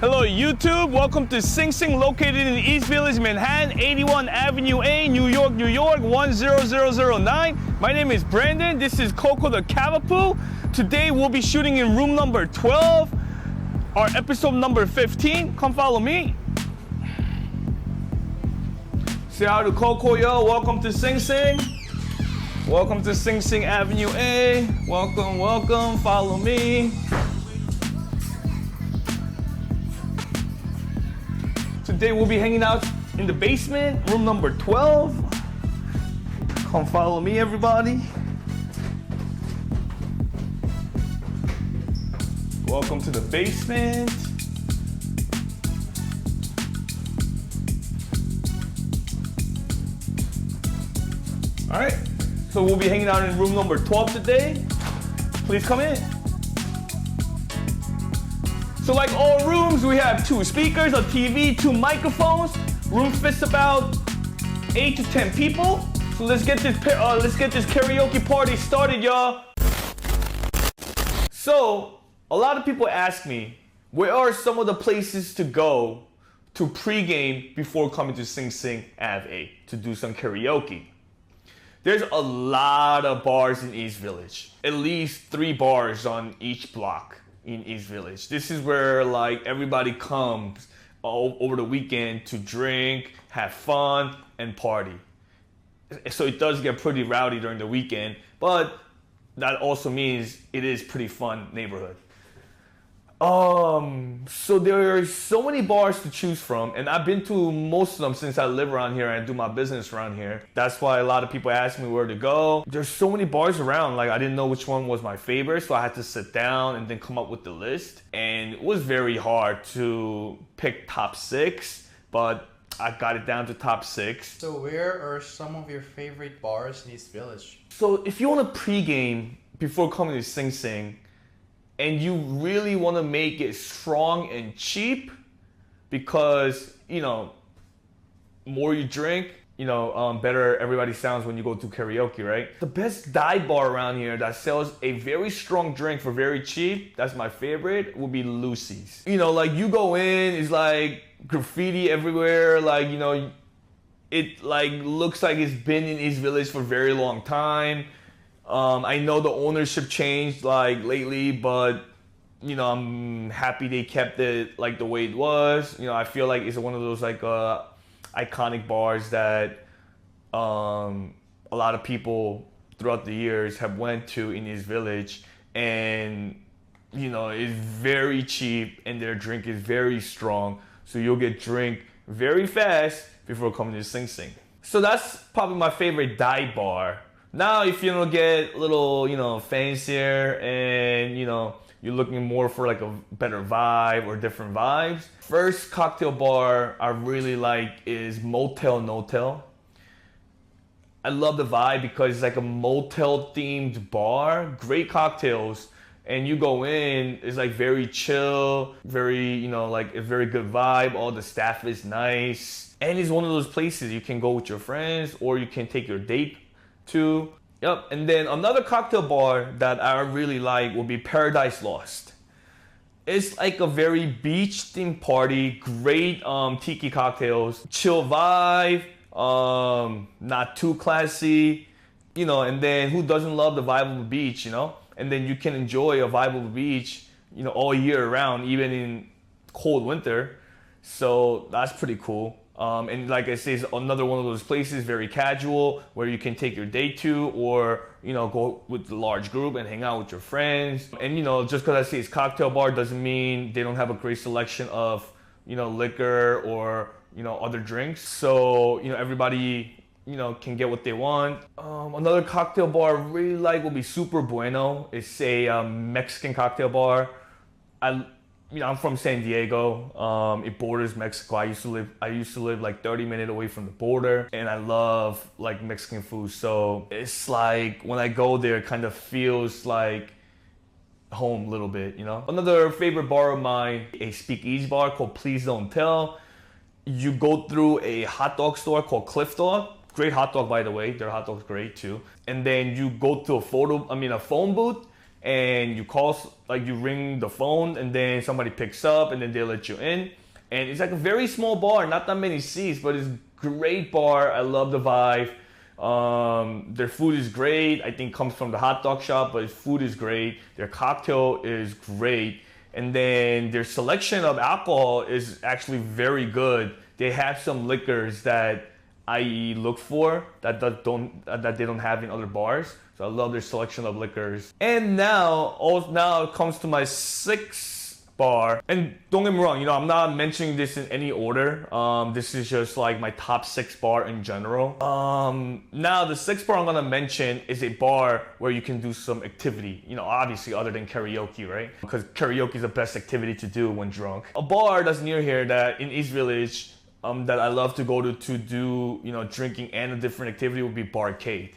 Hello YouTube, welcome to Sing Sing, located in the East Village, Manhattan, 81 Avenue A, New York, New York, 10009. My name is Brandon, this is Coco the Cavapoo. Today we'll be shooting in room number 12, our episode number 15. Come follow me. Say hi to Coco, yo, welcome to Sing Sing. Welcome to Sing Sing Avenue A. Welcome, welcome, follow me. Today we'll be hanging out in the basement, room number 12. Come follow me, everybody. Welcome to the basement. All right, so we'll be hanging out in room number 12 today. Please come in. So like all rooms, we have 2 speakers, a TV, 2 microphones. Room fits about 8 to 10 people. So let's get this karaoke party started, y'all. So a lot of people ask me, where are some of the places to go to pregame before coming to Sing Sing Ave A to do some karaoke? There's a lot of bars in East Village. At least 3 bars on each block in East Village. This is where like everybody comes over the weekend to drink, have fun, and party. So it does get pretty rowdy during the weekend, but that also means it is pretty fun neighborhood. So there are so many bars to choose from, and I've been to most of them since I live around here and do my business around here. That's why a lot of people ask me where to go. There's so many bars around, like I didn't know which one was my favorite, so I had to sit down and then come up with the list. And it was very hard to pick top 6, but I got it down to top 6. So where are some of your favorite bars in East Village? So if you want to pregame before coming to Sing Sing, and you really want to make it strong and cheap, because, you know, more you drink, you know, better everybody sounds when you go to karaoke, right? The best dive bar around here that sells a very strong drink for very cheap, that's my favorite, would be Lucy's. You know, like you go in, it's like graffiti everywhere, like, you know, it like looks like it's been in East Village for a very long time. I know the ownership changed like lately, but you know, I'm happy they kept it like the way it was. You know, I feel like it's one of those like iconic bars that a lot of people throughout the years have went to in East Village, and you know, it's very cheap and their drink is very strong, so you'll get drink very fast before coming to Sing Sing. So that's probably my favorite dive bar. Now, if you don't get a little, you know, fancier and, you know, you're looking more for like a better vibe or different vibes, first cocktail bar I really like is Motel No-Tel. I love the vibe because it's like a motel themed bar, great cocktails, and you go in, it's like very chill, very, you know, like a very good vibe, all the staff is nice, and it's one of those places you can go with your friends or you can take your date to. Yep. And then another cocktail bar that I really like will be Paradise Lost. It's like a very beach themed party, great tiki cocktails, chill vibe, not too classy, you know, and then who doesn't love the vibe of the beach, you know? And then you can enjoy a vibe of the beach, you know, all year round, even in cold winter. So that's pretty cool. And like I say, it's another one of those places, very casual, where you can take your date to, or, you know, go with a large group and hang out with your friends. And, you know, just because I say it's cocktail bar doesn't mean they don't have a great selection of, you know, liquor or, you know, other drinks. So, you know, everybody, you know, can get what they want. Another cocktail bar I really like will be Super Bueno. It's a Mexican cocktail bar. I'm from San Diego. It borders Mexico. I used to live like 30 minutes away from the border, and I love like Mexican food. So it's like when I go there, it kind of feels like home a little bit, you know? Another favorite bar of mine, a speakeasy bar called Please Don't Tell. You go through a hot dog store called Cliff Dog. Great hot dog, by the way. Their hot dog's great too. And then you go to a phone booth, and you call, like you ring the phone, and then somebody picks up, and then they let you in. And it's like a very small bar, not that many seats, but it's a great bar. I love the vibe. Their food is great. I think comes from the hot dog shop, but food is great. Their cocktail is great. And then their selection of alcohol is actually very good. They have some liquors that I look for that they don't have in other bars. So I love their selection of liquors. And now it comes to my sixth bar. And don't get me wrong, I'm not mentioning this in any order. This is just like my top 6 bar in general. Now the 6th bar I'm gonna mention is a bar where you can do some activity. Obviously other than karaoke, right? Because karaoke is the best activity to do when drunk. A bar that's near here that in East Village that I love to go to do drinking and a different activity would be Barcade.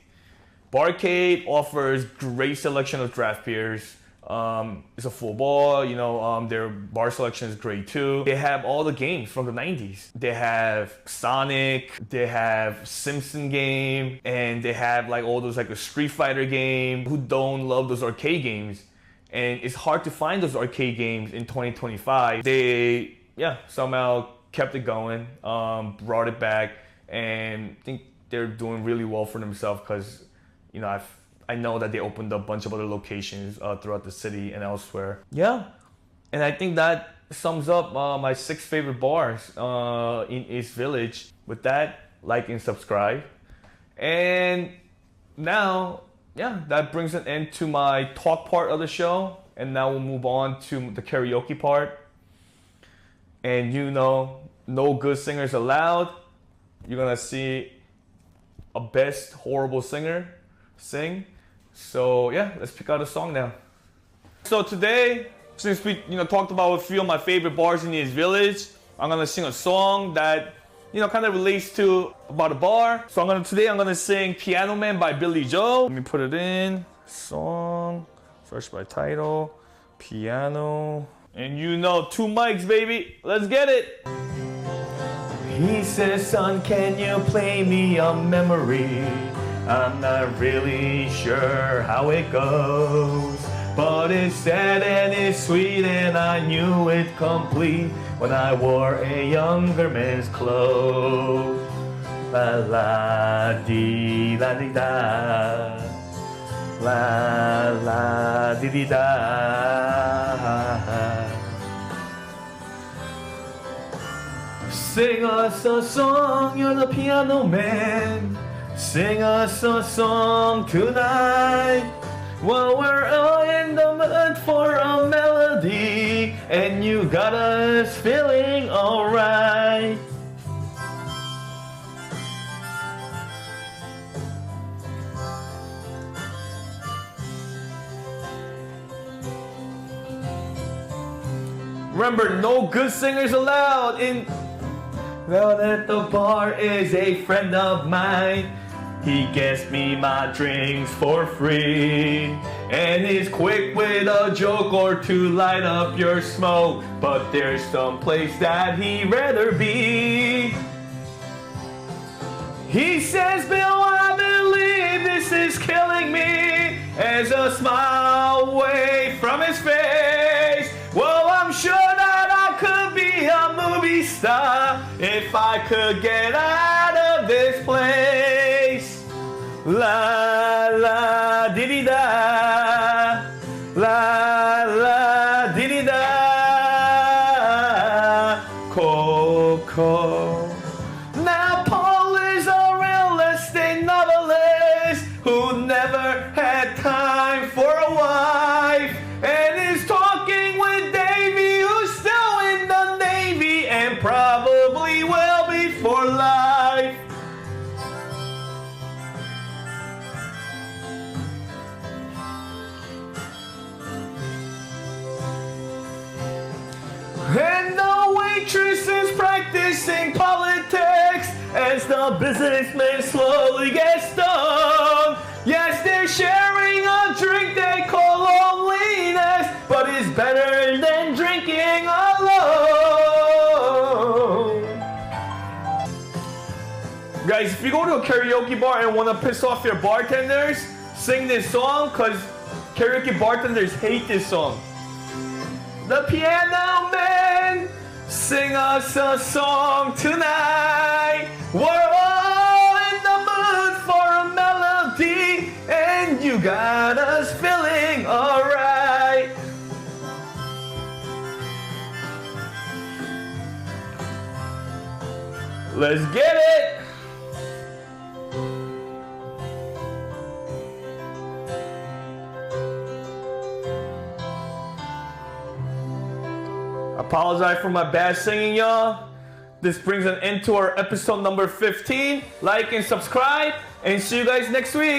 Barcade offers great selection of draft beers. It's a full bar, their bar selection is great too. They have all the games from the 90s. They have Sonic, they have Simpson game, and they have like all those like a Street Fighter game. Who don't love those arcade games? And it's hard to find those arcade games in 2025. They, somehow kept it going, brought it back, and I think they're doing really well for themselves because, I know that they opened up a bunch of other locations throughout the city and elsewhere. Yeah, and I think that sums up my 6 favorite bars in East Village. With that, like and subscribe. And now, that brings an end to my talk part of the show. And now we'll move on to the karaoke part. And no good singers allowed. You're gonna see a best horrible singer sing. So let's pick out a song now. So today, since we talked about a few of my favorite bars in East Village, I'm gonna sing a song that kind of relates to about a bar. So today I'm gonna sing Piano Man by Billy Joel. Let me put it in. Song, search by title, piano. And 2 mics, baby. Let's get it. He says, son, can you play me a memory? I'm not really sure how it goes, but it's sad and it's sweet and I knew it complete when I wore a younger man's clothes. La la dee la dee da, la la dee dee da. Sing us a song, you're the piano man. Sing us a song tonight. Well, we're all in the mood for a melody, and you got us feeling alright. Remember, no good singers allowed in. Now that the bar is a friend of mine. He gets me my drinks for free, and he's quick with a joke or to light up your smoke. But there's some place that he'd rather be. He says, Bill, I believe this is killing me, as a smile away from his face. Well, I'm sure that I could be a movie star if I could get out of this place. La la dee dee da, la la dee dee da, Coco. Now Paul is a real estate novelist who never had time for a wife, and is talking with Davy, who's still in the Navy and probably will be for life. And the waitress is practicing politics as the businessman slowly gets stoned. Yes, they're sharing a drink they call loneliness, but it's better than drinking alone. Guys, if you go to a karaoke bar and want to piss off your bartenders, sing this song, because Karaoke bartenders hate this song. The piano man, sing us a song tonight. We're all in the mood for a melody, and you got us feeling alright. Let's get it! Apologize for my bad singing, y'all. This brings an end to our episode number 15. Like and subscribe, and see you guys next week.